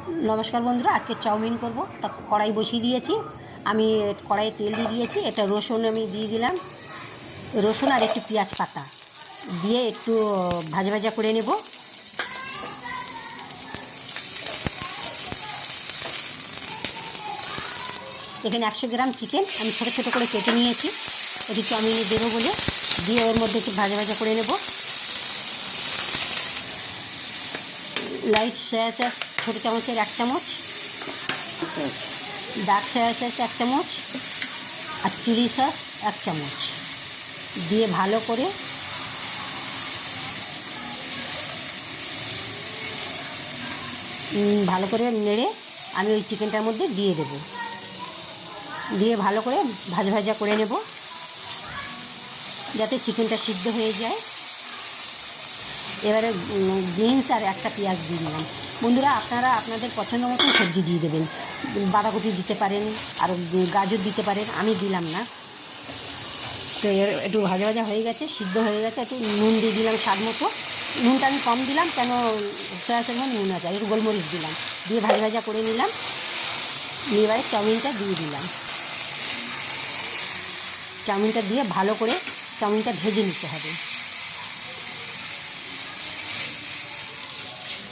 নমস্কার বন্ধুরা, আজকে চাউমিন করব। তা কড়াই বসিয়ে দিয়েছি। আমি কড়াইয়ে তেল দিয়ে দিয়েছি। এটা রসুন আমি দিয়ে দিলাম, রসুন আর একটু পেঁয়াজ পাতা দিয়ে একটু ভাজা ভাজা করে নেব। এখানে 100 গ্রাম চিকেন আমি ছোটো ছোটো করে কেটে নিয়েছি, এটি চাউমিনে দেবো বলে দিয়ে ওর মধ্যে একটু ভাজা ভাজা করে নেব। লাইট সয়া সস ছোটো চামচের 1 চামচ, ডার্ক সয়া সস 1 চামচ আর চিলি সস 1 চামচ দিয়ে ভালো করে নেড়ে আমি ওই চিকেনটার মধ্যে দিয়ে দেব, দিয়ে ভালো করে ভাজা ভাজা করে নেব যাতে চিকেনটা সিদ্ধ হয়ে যায়। এবারে বিনস আর একটা পেঁয়াজ দিয়ে দিলাম। বন্ধুরা, আপনারা আপনাদের পছন্দ মতো সবজি দিয়ে দেবেন, বাঁধাকপি দিতে পারেন আর গাজর দিতে পারেন, আমি দিলাম না। তো একটু ভাজা ভাজা হয়ে গেছে, সিদ্ধ হয়ে গেছে। একটু নুন দিয়ে দিলাম স্বাদ মতো, নুনটা আমি কম দিলাম কেন সয়া সসের মধ্যে নুন আছে। একটু গোলমরিচ দিলাম, দিয়ে ভাজা ভাজা করে নিলাম। এবারে চাউমিনটা দিয়ে দিলাম, চাউমিনটা দিয়ে ভালো করে চাউমিনটা ভেজে নিতে হবে।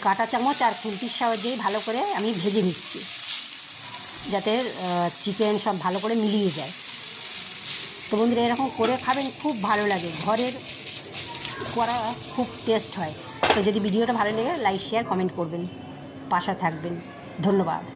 কাঁটা চামচ আর খুন্তির সাহায্যেই ভালো করে আমি ভেজে নিচ্ছি যাতে চিকেন সব ভালো করে মিলিয়ে যায়। তো বন্ধুরা, এরকম করে খাবেন, খুব ভালো লাগে, ঘরের করা খুব টেস্ট হয়। তো যদি ভিডিওটা ভালো লাগে লাইক শেয়ার কমেন্ট করবেন, পাশে থাকবেন। ধন্যবাদ।